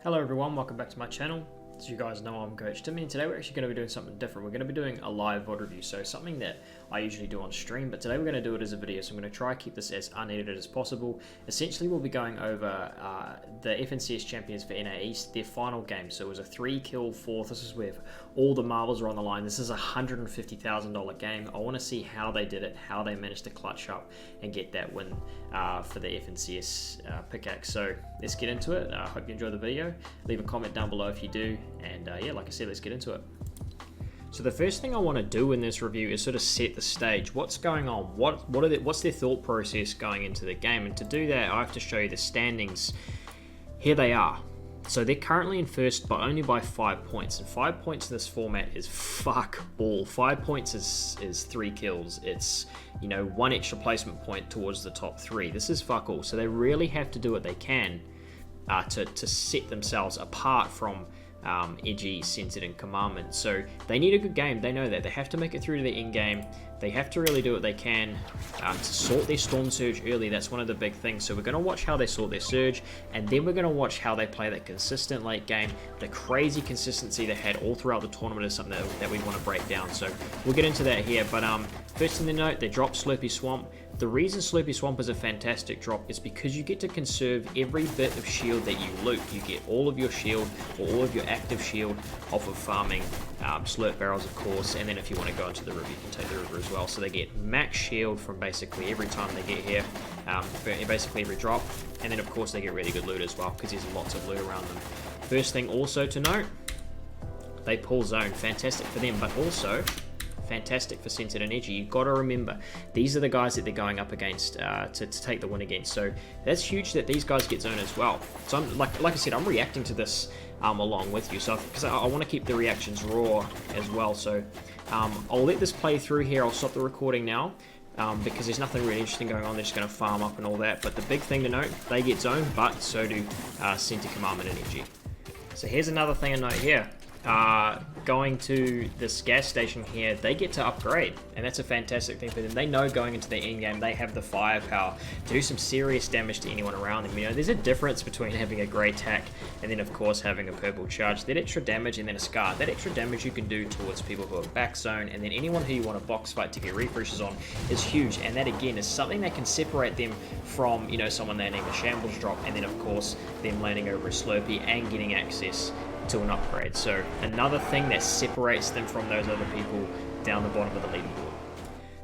Hello everyone, welcome back to my channel. As you guys know, I'm Coach Timmy, and today we're actually going to be doing something different. We're going to be doing a live VOD review, so something that I usually do on stream, but today we're going to do it as a video, so I'm going to try to keep this as unedited as possible. Essentially, we'll be going over the FNCS champions for NA East, their final game. So it was a 3-kill fourth. This is where all the marbles are on the line. This is a $150,000 game. I want to see how they did it, how they managed to clutch up and get that win for the FNCS pickaxe. So let's get into it. I hope you enjoy the video. Leave a comment down below if you do, and yeah, like I said, let's get into it. So the first thing I want to do in this review is sort of set the stage. What's going on? What's their thought process going into the game? And to do that, I have to show you the standings. Here they are. So they're currently in first, but only by 5 points. And 5 points in this format is fuck all. 5 points is 3 kills. It's, you know, 1 extra placement point towards the top 3. This is fuck all. So they really have to do what they can to set themselves apart from Edgy, Censored, and Commandment. So they need a good game. They know that. They have to make it through to the end game. They have to really do what they can to sort their Storm Surge early. That's one of the big things. So we're going to watch how they sort their Surge, and then we're going to watch how they play that consistent late game. The crazy consistency they had all throughout the tournament is something that we want to break down. So we'll get into that here. But first thing to note, they dropped Slurpy Swamp. The reason Slurpy Swamp is a fantastic drop is because you get to conserve every bit of shield that you loot. You get all of your shield, or all of your active shield, off of farming slurp barrels, of course, and then if you want to go into the river, you can take the river as well. So they get max shield from basically every time they get here, for basically every drop, and then of course they get really good loot as well, because there's lots of loot around them. First thing also to note, they pull zone. Fantastic for them, but also fantastic for Censored and Edgy. You've got to remember, these are the guys that they're going up against to take the win against. So that's huge that these guys get zone as well. So I'm, like I said, I'm reacting to this along with you, so because I want to keep the reactions raw as well. So I'll let this play through here. I'll stop the recording now because there's nothing really interesting going on. They're just going to farm up and all that. But the big thing to note, they get zone, but so do Center, Commandment, and Edgy. So here's another thing to note here. Going to this gas station here, they get to upgrade, and that's a fantastic thing for them. They know going into the end game they have the firepower to do some serious damage to anyone around them. You know, there's a difference between having a grey tack and then of course having a purple charge. That extra damage and then a scar, that extra damage you can do towards people who are back zone, and then anyone who you want to box fight to get refreshes on is huge. And that again is something that can separate them from, you know, someone landing a shambles drop, and then of course them landing over a Slurpee and getting access to an upgrade. So another thing that separates them from those other people down the bottom of the leaderboard.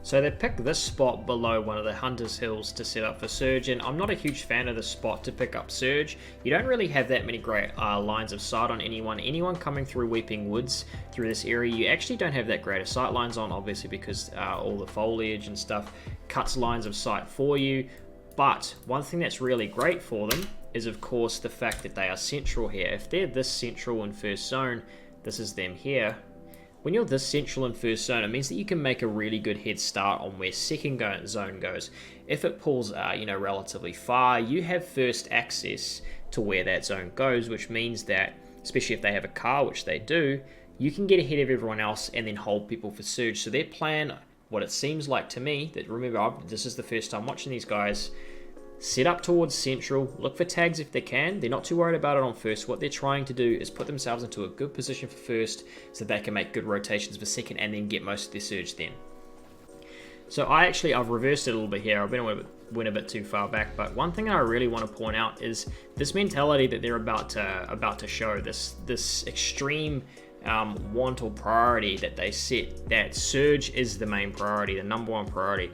So they picked this spot below one of the Hunter's Hills to set up for Surge, and I'm not a huge fan of this spot to pick up Surge. You don't really have that many great lines of sight on anyone coming through Weeping Woods through this area. You actually don't have that great of sight lines on, obviously, because all the foliage and stuff cuts lines of sight for you. But one thing that's really great for them is of course the fact that they are central here. If they're this central in first zone, this is them here. When you're this central in first zone, it means that you can make a really good head start on where second zone goes. If it pulls you know, relatively far, you have first access to where that zone goes, which means that, especially if they have a car, which they do, you can get ahead of everyone else and then hold people for Surge. So their plan, what it seems like to me, that remember, this is the first time watching these guys, set up towards central, look for tags if they can. They're not too worried about it on first. What they're trying to do is put themselves into a good position for first so they can make good rotations for second and then get most of their Surge then. So I've reversed it a little bit here. Went a bit too far back, but one thing I really want to point out is this mentality that they're about to show, this extreme want or priority that they set, that Surge is the main priority, the number one priority.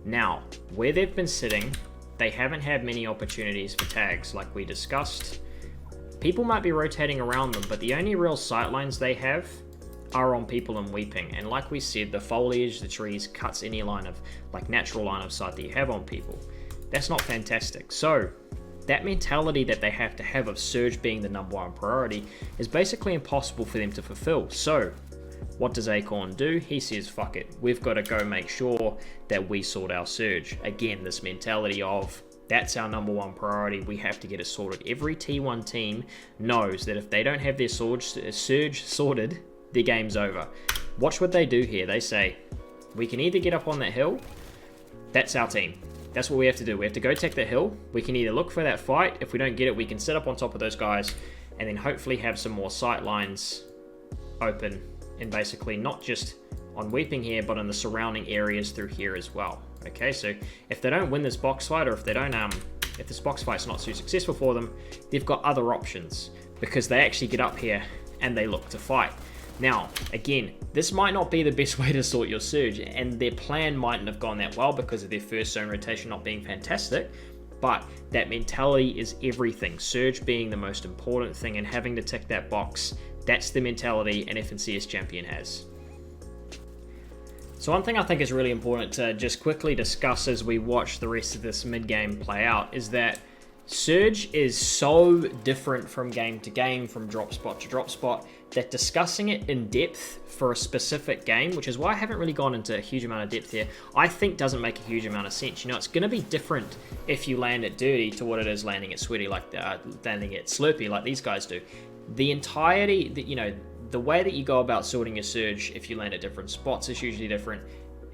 Now, where they've been sitting, they haven't had many opportunities for tags like we discussed. People might be rotating around them, but the only real sight lines they have are on people and Weeping. And like we said, the foliage, the trees, cuts any line of, like, natural line of sight that you have on people. That's not fantastic. So that mentality that they have to have of Surge being the number one priority is basically impossible for them to fulfill. So what does Acorn do? He says, fuck it, we've got to go make sure that we sort our Surge. Again, this mentality of, that's our number one priority, we have to get it sorted. Every T1 team knows that if they don't have their Surge sorted, their game's over. Watch what they do here. They say, we can either get up on that hill, that's our team. That's what we have to do. We have to go take that hill. We can either look for that fight. If we don't get it, we can sit up on top of those guys and then hopefully have some more sight lines open, and basically not just on Weeping here, but on the surrounding areas through here as well. Okay, so if they don't win this box fight, or if they don't, if this box fight's not too successful for them, they've got other options, because they actually get up here and they look to fight. Now, again, this might not be the best way to sort your Surge, and their plan mightn't have gone that well because of their first zone rotation not being fantastic, but that mentality is everything. Surge being the most important thing and having to tick that box, that's the mentality an FNCS champion has. So one thing I think is really important to just quickly discuss as we watch the rest of this mid-game play out is that Surge is so different from game to game, from drop spot to drop spot, that discussing it in depth for a specific game, which is why I haven't really gone into a huge amount of depth here, I think doesn't make a huge amount of sense. You know, it's going to be different if you land it dirty to what it is landing it sweaty, like landing it slurpy, like these guys do. The entirety, you know, the way that you go about sorting your Surge, if you land at different spots, is usually different.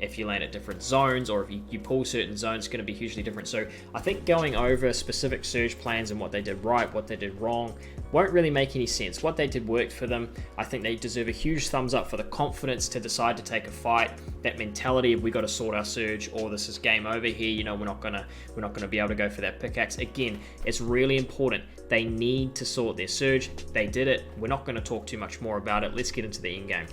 If you land at different zones, or if you pull certain zones, it's going to be hugely different. So I think going over specific Surge plans and what they did right, what they did wrong, won't really make any sense. What they did worked for them. I think they deserve a huge thumbs up for the confidence to decide to take a fight. That mentality of we got to sort our Surge, or this is game over here. You know, we're not gonna be able to go for that pickaxe again. It's really important. They need to sort their Surge. They did it. We're not going to talk too much more about it. Let's get into the end game.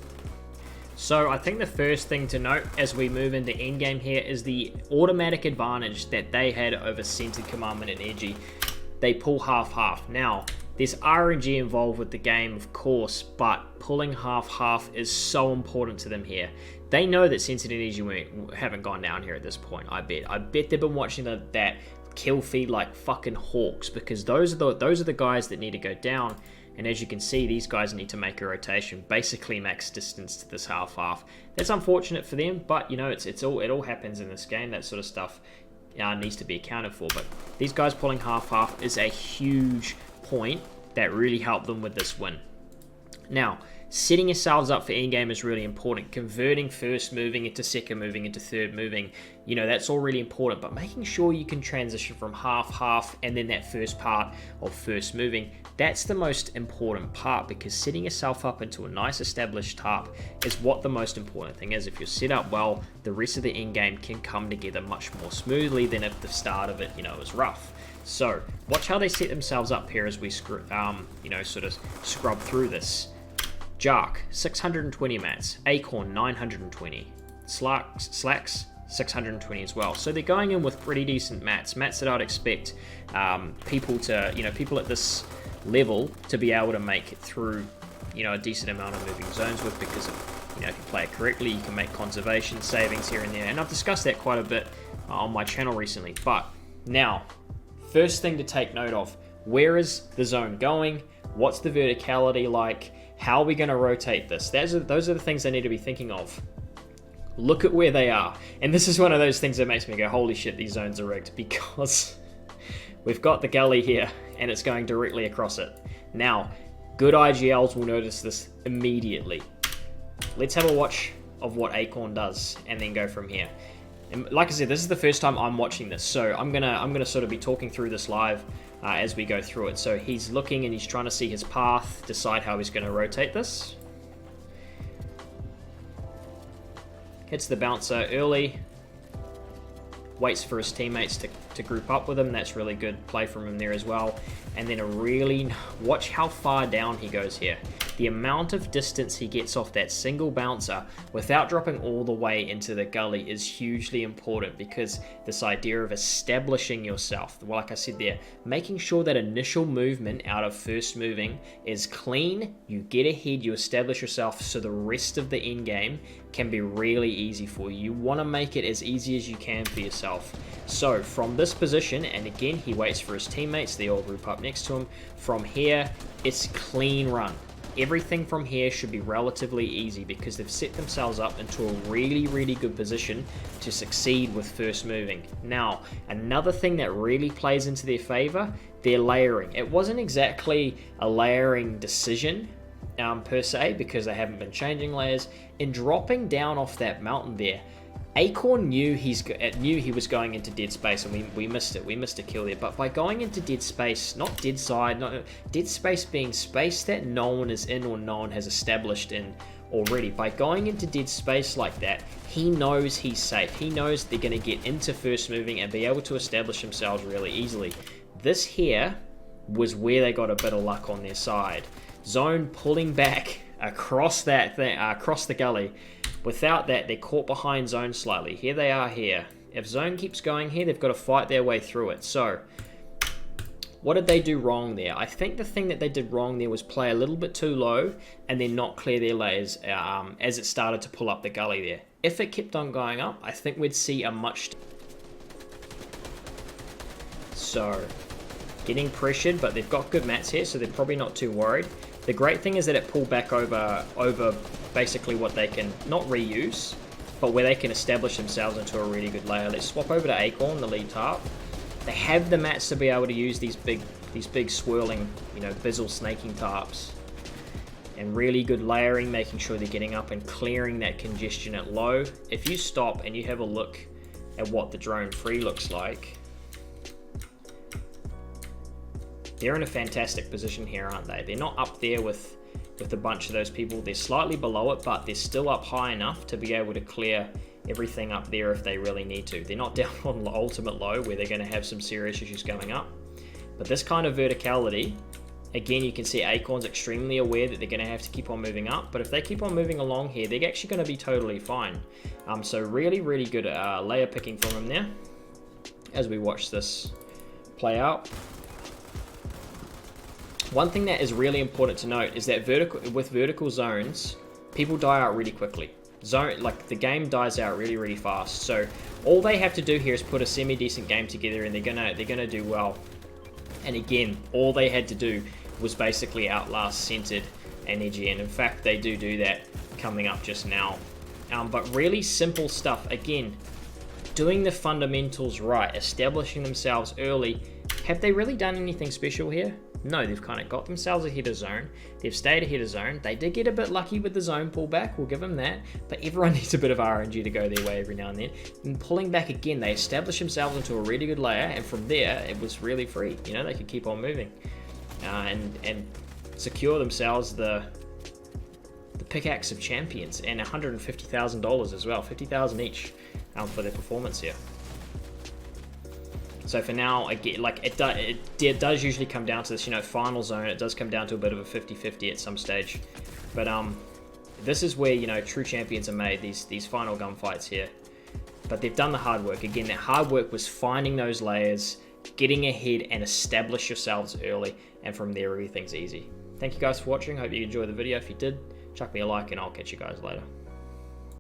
So I think the first thing to note as we move into endgame here is the automatic advantage that they had over Centered Commandment and Edgy. They pull half-half. Now, there's RNG involved with the game, of course, but pulling half-half is so important to them here. They know that Centered and Edgy haven't gone down here at this point, I bet. I bet they've been watching that kill feed like fucking hawks, because those are the guys that need to go down. And as you can see, these guys need to make a rotation, basically max distance to this half-half. That's unfortunate for them, but you know, it all happens in this game. That sort of stuff needs to be accounted for. But these guys pulling half-half is a huge point that really helped them with this win. Now, setting yourselves up for endgame is really important. Converting first moving into second moving into third moving, you know, that's all really important. But making sure you can transition from half-half and then that first part of first moving, that's the most important part, because setting yourself up into a nice established tarp is what the most important thing is. If you're set up well, the rest of the endgame can come together much more smoothly than if the start of it, you know, was rough. So watch how they set themselves up here as we you know, sort of scrub through this. Jark, 620 mats. Acorn, 920. Slacks, 620 as well. So they're going in with pretty decent mats that I'd expect people at this level to be able to make it through, you know, a decent amount of moving zones with, because of, you know, if you play it correctly, you can make conservation savings here and there. And I've discussed that quite a bit on my channel recently. But now, first thing to take note of, where is the zone going? What's the verticality like? How are we going to rotate this? Those are the things I need to be thinking of. Look at where they are. And this is one of those things that makes me go, holy shit, these zones are rigged, because we've got the gully here and it's going directly across it. Now, good IGLs will notice this immediately. Let's have a watch of what Acorn does and then go from here. And like I said, this is the first time I'm watching this, so I'm gonna sort of be talking through this live as we go through it. So he's looking and he's trying to see his path, decide how he's going to rotate this. Hits the bouncer early, waits for his teammates to group up with him. That's really good play from him there as well. And then watch how far down he goes here. The amount of distance he gets off that single bouncer without dropping all the way into the gully is hugely important, because this idea of establishing yourself, like I said there, making sure that initial movement out of first moving is clean, you get ahead, you establish yourself, so the rest of the end game can be really easy for you. You want to make it as easy as you can for yourself. So from this position, and again, he waits for his teammates, they all group up next to him. From here, it's clean run. Everything from here should be relatively easy, because they've set themselves up into a really, really good position to succeed with first moving. Now, another thing that really plays into their favor, their layering. It wasn't exactly a layering decision per se, because they haven't been changing layers. In dropping down off that mountain there, Acorn knew he was going into dead space, and we missed it. We missed a kill there. But by going into dead space, not dead side, not dead space being space that no one is in or no one has established in already. By going into dead space like that, he knows he's safe. He knows they're going to get into first moving and be able to establish themselves really easily. This here was where they got a bit of luck on their side. Zone pulling back across that thing, across the gully. Without that, they're caught behind zone slightly. Here they are here. If zone keeps going here, they've got to fight their way through it. So, what did they do wrong there? I think the thing that they did wrong there was play a little bit too low and then not clear their layers as it started to pull up the gully there. If it kept on going up, I think we'd see a much... So, getting pressured, but they've got good mats here, so they're probably not too worried. The great thing is that it pulled back over basically what they can not reuse, but where they can establish themselves into a really good layer. Let's swap over to Acorn, the lead tarp. They have the mats to be able to use these big swirling, you know, bizzle snaking tarps. And really good layering, making sure they're getting up and clearing that congestion at low. If you stop and you have a look at what the drone free looks like, they're in a fantastic position here, aren't they? They're not up there with a bunch of those people. They're slightly below it, but they're still up high enough to be able to clear everything up there if they really need to. They're not down on the ultimate low where they're going to have some serious issues going up. But this kind of verticality, again, you can see Acorn's extremely aware that they're going to have to keep on moving up. But if they keep on moving along here, they're actually going to be totally fine. So really, really good layer picking from him there as we watch this play out. One thing that is really important to note is that with vertical zones, people die out really quickly. The game dies out really, really fast. So all they have to do here is put a semi-decent game together, and they're gonna do well. And again, all they had to do was basically outlast Centered and Edgy, and in fact, they do that coming up just now. But really simple stuff. Again, doing the fundamentals right, establishing themselves early. Have they really done anything special here? No, they've kind of got themselves ahead of zone. They've stayed ahead of zone. They did get a bit lucky with the zone pullback, we'll give them that. But everyone needs a bit of RNG to go their way every now and then. And pulling back again, they established themselves into a really good layer, and from there, it was really free. You know, they could keep on moving and secure themselves the pickaxe of champions, and $150,000 as well, $50,000 each for their performance here. So for now, again, like it does usually come down to this, you know, final zone. It does come down to a bit of a 50-50 at some stage, but this is where, you know, true champions are made. These final gunfights here, but they've done the hard work. Again, that hard work was finding those layers, getting ahead, and establish yourselves early, and from there everything's easy. Thank you guys for watching. Hope you enjoyed the video. If you did, chuck me a like, and I'll catch you guys later.